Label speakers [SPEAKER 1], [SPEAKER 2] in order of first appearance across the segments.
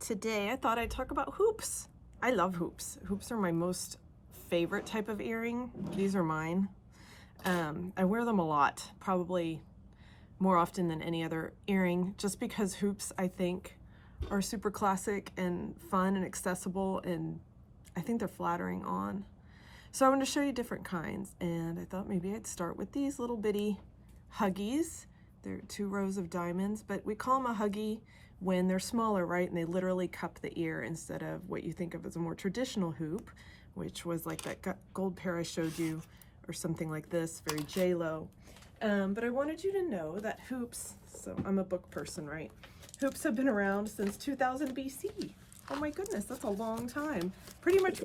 [SPEAKER 1] Today I thought I'd talk about hoops. I love hoops. Hoops are my most favorite type of earring. These are mine. I wear them a lot, probably more often than any other earring, just because hoops, I think, are super classic and fun and accessible, and I think they're flattering on. So I want to show you different kinds, and I thought maybe I'd start with these little bitty Huggies. They're 2 rows of diamonds, but we call them a Huggy when they're smaller, right? And they literally cup the ear instead of what you think of as a more traditional hoop, which was like that gold pair I showed you, or something like this, very J-Lo. But I wanted you to know that hoops, so I'm a book person, right? Hoops have been around since 2000 BC. Oh my goodness, that's a long time. Pretty much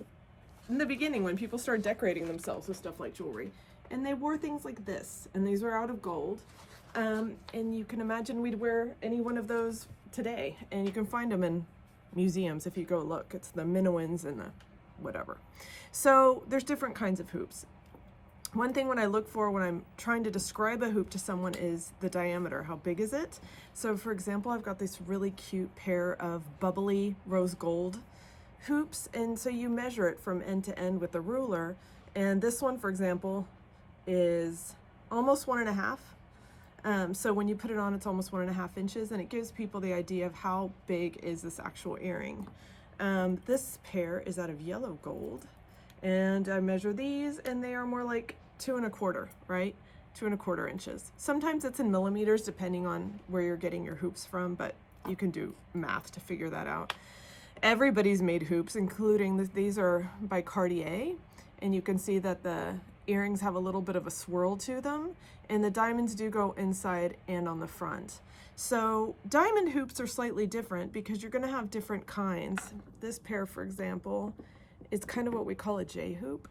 [SPEAKER 1] in the beginning when people started decorating themselves with stuff like jewelry. And they wore things like this, and these were out of gold. And you can imagine we'd wear any one of those today, and you can find them in museums if you go look. It's the Minoans and the whatever. So there's different kinds of hoops. One thing when I look for when I'm trying to describe a hoop to someone is the diameter. How big is it? So for example, I've got this really cute pair of bubbly rose gold hoops, and so you measure it from end to end with a ruler, and this one, for example, is almost 1.5. So when you put it on, it's almost 1.5 inches, and it gives people the idea of how big is this actual earring. This pair is out of yellow gold, and I measure these, and they are more like 2.25, right? 2.25 inches. Sometimes it's in millimeters, depending on where you're getting your hoops from, but you can do math to figure that out. Everybody's made hoops, including these are by Cartier, and you can see that the earrings have a little bit of a swirl to them, and the diamonds do go inside and on the front. So diamond hoops are slightly different because you're going to have different kinds. This pair, for example, is kind of what we call a J hoop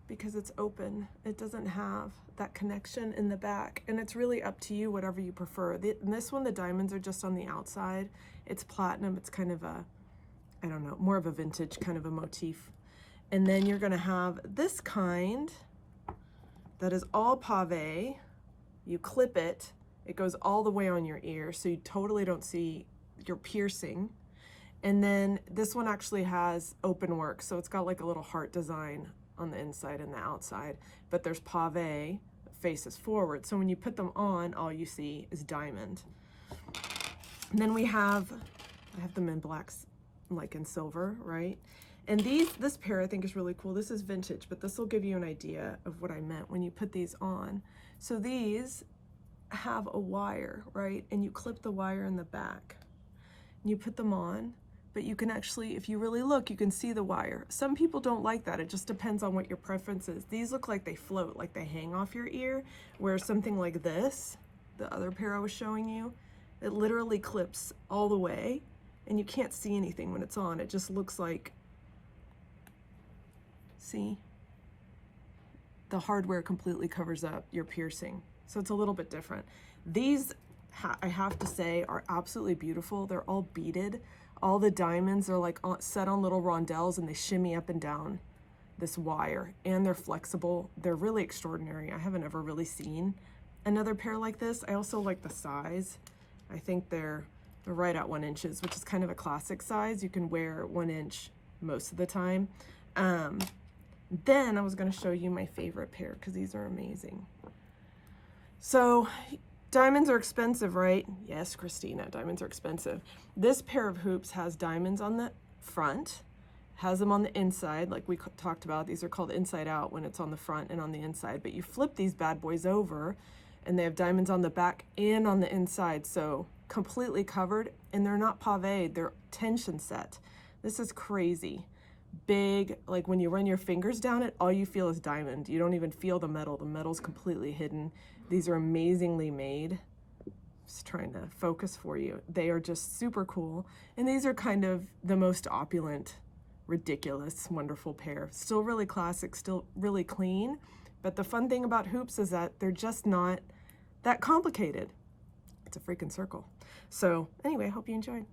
[SPEAKER 1] because it's open. It doesn't have that connection in the back, and it's really up to you, whatever you prefer. In this one, the diamonds are just on the outside. It's platinum. It's kind of a, I don't know, more of a vintage kind of a motif. And then you're gonna have this kind that is all pave. You clip it, it goes all the way on your ear, so you totally don't see your piercing. And then this one actually has open work, so it's got like a little heart design on the inside and the outside, but there's pave, faces forward. So when you put them on, all you see is diamond. And then I have them in blacks, like in silver, right? And this pair I think is really cool. This is vintage, but this will give you an idea of what I meant when you put these on. So these have a wire, right? And you clip the wire in the back. And you put them on, but you can actually, if you really look, you can see the wire. Some people don't like that. It just depends on what your preference is. These look like they float, like they hang off your ear, where something like this, the other pair I was showing you, it literally clips all the way, and you can't see anything when it's on. It just looks like, see, the hardware completely covers up your piercing. So it's a little bit different. These, I have to say, are absolutely beautiful. They're all beaded. All the diamonds are like set on little rondelles, and they shimmy up and down this wire, and they're flexible. They're really extraordinary. I haven't ever really seen another pair like this. I also like the size. I think they're right at 1 inch, which is kind of a classic size. You can wear 1 inch most of the time. Then I was going to show you my favorite pair because these are amazing. So diamonds are expensive, right? Yes, Christina, diamonds are expensive. This pair of hoops has diamonds on the front, has them on the inside, like we talked about. These are called inside out when it's on the front and on the inside, but you flip these bad boys over and they have diamonds on the back and on the inside, so completely covered, and they're not pave, they're tension set. This is crazy. Big, like when you run your fingers down it, all you feel is diamond. You don't even feel the metal. The metal's completely hidden. These are amazingly made. Just trying to focus for you. They are just super cool. And these are kind of the most opulent, ridiculous, wonderful pair. Still really classic, still really clean. But the fun thing about hoops is that they're just not that complicated. It's a freaking circle. So anyway, I hope you enjoyed.